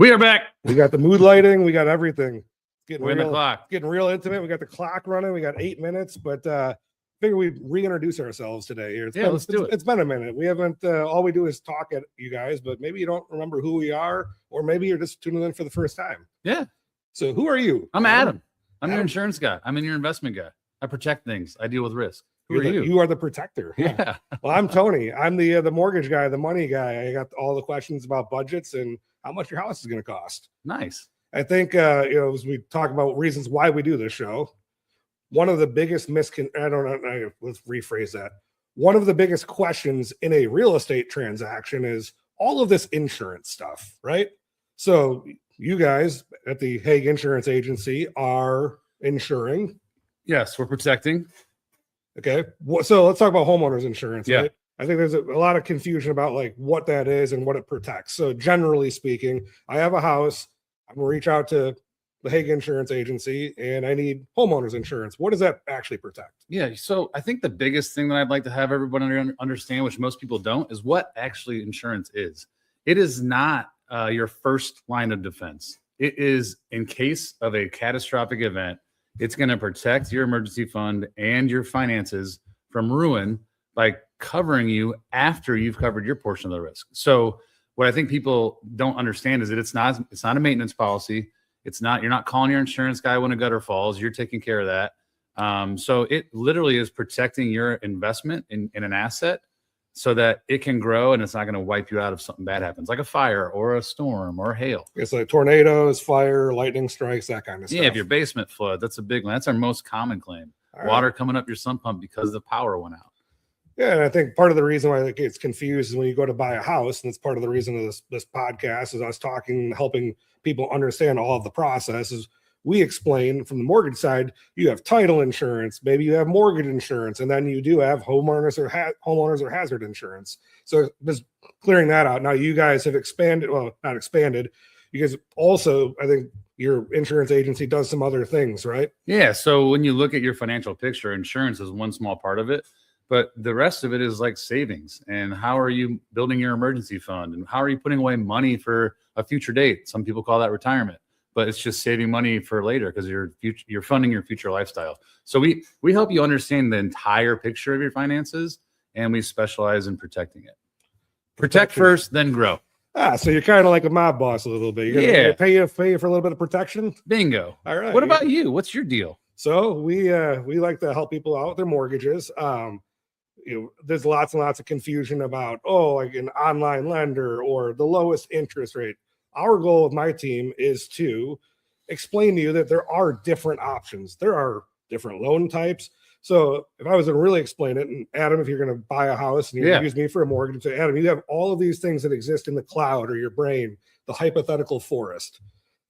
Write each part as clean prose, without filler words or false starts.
We are back. We got the mood lighting. We got everything. We're in the clock. Getting real intimate. We got the clock running. We got 8 minutes, but figure we'd reintroduce ourselves today here. Let's do it. It's been a minute. We haven't, all we do is talk at you guys, but maybe you don't remember who we are, or maybe you're just tuning in for the first time. Yeah. So who are you? I'm Adam. I'm your insurance guy. I'm your investment guy. I protect things. I deal with risk. Who are you? You are the protector. Yeah. Well, I'm Tony. I'm the mortgage guy, the money guy. I got all the questions about budgets and how much your house is going to cost. Nice. I think, as we talk about reasons why we do this show, one of the biggest let's rephrase that. One of the biggest questions in a real estate transaction is all of this insurance stuff, right? So you guys at the Hague Insurance Agency are insuring. Yes, we're protecting. Okay. So let's talk about homeowners insurance. Yeah. Right? I think there's a lot of confusion about like what that is and what it protects. So generally speaking, I have a house. I'm going to reach out to the Hague Insurance Agency and I need homeowners insurance. What does that actually protect? Yeah. So I think the biggest thing that I'd like to have everybody understand, which most people don't, is what actually insurance is. It is not your first line of defense. It is in case of a catastrophic event. It's going to protect your emergency fund and your finances from ruin by covering you after you've covered your portion of the risk. So what I think people don't understand is that it's not a maintenance policy. You're not calling your insurance guy when a gutter falls. You're taking care of that. So it literally is protecting your investment in an asset so that it can grow and it's not going to wipe you out if something bad happens, like a fire or a storm or hail. It's like tornadoes, fire, lightning strikes, that kind of stuff. Yeah, if your basement flood, that's a big one. That's our most common claim. All Water right. coming up your sump pump because the power went out. Yeah, and I think part of the reason why it gets confused is when you go to buy a house, and it's part of the reason of this podcast is us talking, helping people understand all of the processes. We explain from the mortgage side, you have title insurance, maybe you have mortgage insurance, and then you do have homeowners or hazard insurance. So just clearing that out. Now you guys have expanded, well, not expanded. You guys also, I think your insurance agency does some other things, right? Yeah. So when you look at your financial picture, insurance is one small part of it, but the rest of it is like savings. And how are you building your emergency fund? And how are you putting away money for a future date? Some people call that retirement. But it's just saving money for later because you're funding your future lifestyle. So we help you understand the entire picture of your finances, and we specialize in protecting it. Protect first, then grow. So you're kind of like a mob boss a little bit. You're gonna pay you for a little bit of protection. Bingo. All right. What about you? What's your deal? So we like to help people out with their mortgages. There's lots and lots of confusion about like an online lender or the lowest interest rate. Our goal with my team is to explain to you that there are different options. There are different loan types. So if I was to really explain it, and Adam, if you're going to buy a house and you're going to use me for a mortgage, say, Adam, you have all of these things that exist in the cloud or your brain, the hypothetical forest.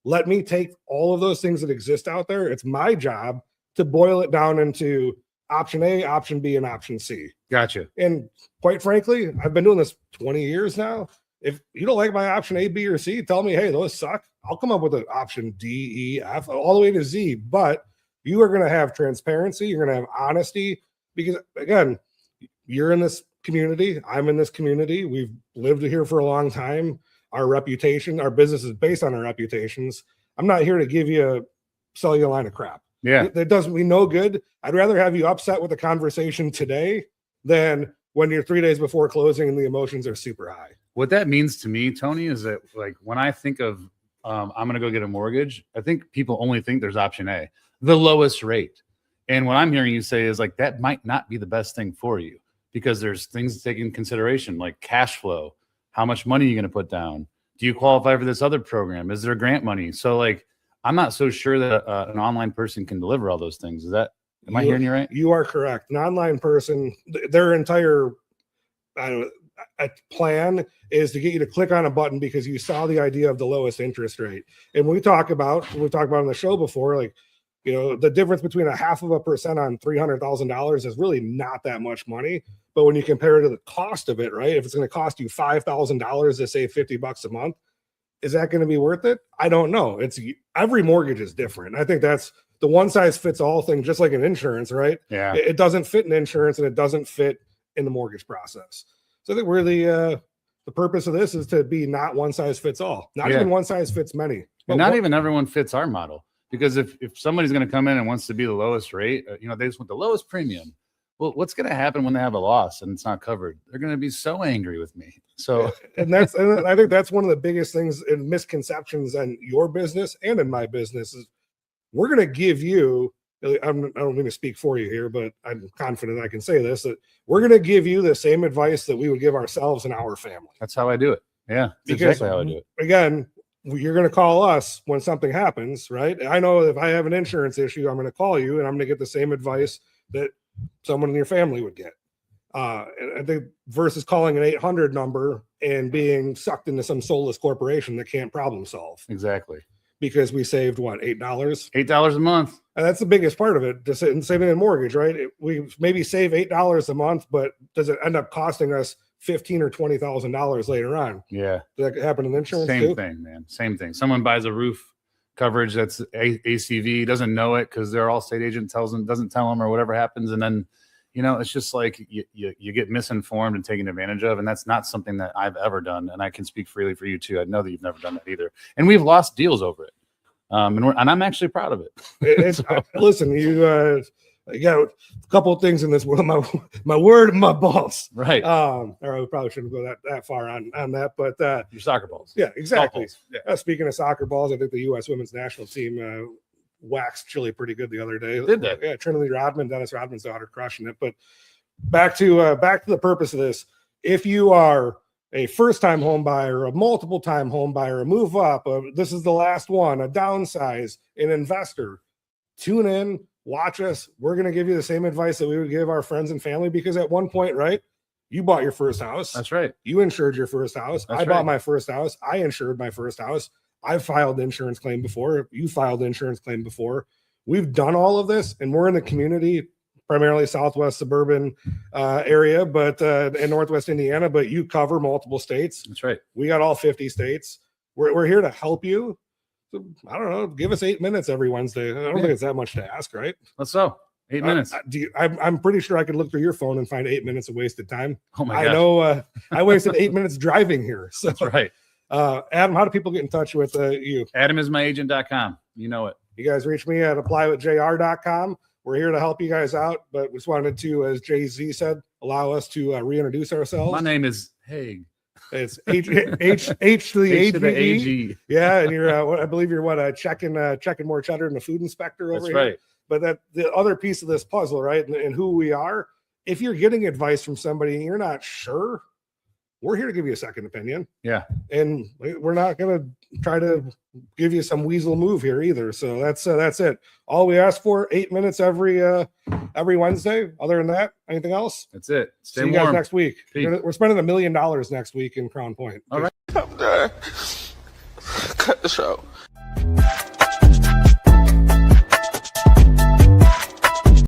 Let me take all of those things that exist out there. It's my job to boil it down into option A, option B, and option C. Gotcha. And quite frankly, I've been doing this 20 years now. If you don't like my option A, B, or C, tell me, hey, those suck. I'll come up with an option D, E, F, all the way to Z. But you are going to have transparency. You're going to have honesty because, again, you're in this community. I'm in this community. We've lived here for a long time. Our reputation, our business is based on our reputations. I'm not here to sell you a line of crap. Yeah. That doesn't mean no good. I'd rather have you upset with the conversation today than when you're 3 days before closing and the emotions are super high. What that means to me, Tony, is that like when I think of I'm going to go get a mortgage, I think people only think there's option A, the lowest rate. And what I'm hearing you say is like that might not be the best thing for you because there's things to take in consideration like cash flow. How much money are you going to put down? Do you qualify for this other program? Is there grant money? So like I'm not so sure that an online person can deliver all those things. Am I hearing you right? You are correct. An online person, their entire plan is to get you to click on a button because you saw the idea of the lowest interest rate. And we talked about on the show before, like, the difference between 0.5% on $300,000 is really not that much money. But when you compare it to the cost of it, right? If it's going to cost you $5,000 to save $50 a month, is that going to be worth it? I don't know. Every mortgage is different. I think that's the one size fits all thing, just like in insurance, right? Yeah. It doesn't fit in insurance and it doesn't fit in the mortgage process. So I think we're the purpose of this is to be not one size fits all, not Yeah. even one size fits many. And not even everyone fits our model, because if somebody's going to come in and wants to be the lowest rate, they just want the lowest premium. Well, what's going to happen when they have a loss and it's not covered? They're going to be so angry with me. So, and I think that's one of the biggest things and misconceptions in your business and in my business is we're going to give you, I don't mean to speak for you here, but I'm confident I can say this, that we're going to give you the same advice that we would give ourselves and our family. that's how I do it. Yeah, that's Because, exactly how I do it. Again, you're going to call us when something happens, right? I know if I have an insurance issue, I'm going to call you and I'm going to get the same advice that someone in your family would get. And I think versus calling an 800 number and being sucked into some soulless corporation that can't problem solve. Exactly. Because we saved what, $8? $8 a month. And that's the biggest part of it, saving a mortgage, right? We maybe save $8 a month, but does it end up costing us $15,000 or $20,000 later on? Yeah. Does that happen in insurance Same too? thing, man. Same thing. Someone buys a roof coverage that's ACV, doesn't know it because their Allstate agent doesn't tell them, or whatever happens, and then it's just like you get misinformed and taken advantage of, and that's not something that I've ever done, and I can speak freely for you too. I know that you've never done that either, and we've lost deals over it, and I'm actually proud of it. Listen, you got a couple of things in this world. My word and my balls. Right. Or we probably shouldn't go that far on that, but your soccer balls. Yeah, exactly. Yeah. Speaking of soccer balls, I think the U.S. women's national team waxed Chile pretty good the other day. Did they? Yeah, Trinity Rodman, Dennis Rodman's daughter, crushing it. But back to the purpose of this. If you are a first-time home buyer, a multiple-time home buyer, a move up, this is the last one, a downsize, an investor, tune in, watch us. We're going to give you the same advice that we would give our friends and family, because at one point, right, you bought your first house. That's right. You insured your first house. That's I bought right. my first house. I insured my first house. I filed the insurance claim before. You filed the insurance claim before. We've done all of this, and we're in the community, primarily Southwest suburban area, but in Northwest Indiana, but you cover multiple states. That's right. We got all 50 states. We're here to help you. So, I don't know. Give us 8 minutes every Wednesday. I don't think it's that much to ask, right? Let's go. 8 minutes. I'm pretty sure I could look through your phone and find 8 minutes of wasted time. Oh my I gosh. know. I wasted 8 minutes driving here. So, That's right. Adam, how do people get in touch with you? AdamIsMyAgent.com. You know it. You guys reach me at applywithjr.com. We're here to help you guys out, but we just wanted to, as Jay-Z said, allow us to reintroduce ourselves. My name is Haig. It's H to the AG. Yeah, and you're, I believe you're checking more cheddar than the food inspector over That's here. right. But that the other piece of this puzzle, right, and who we are. If you're getting advice from somebody and you're not sure, we're here to give you a second opinion. Yeah. And we're not going to try to give you some weasel move here either. So that's it. All we ask for, 8 minutes every Wednesday. Other than that, anything else? That's it. Stay See you warm. guys next week. Peace. We're spending $1 million next week in Crown Point. All right. I'm done. Cut the show.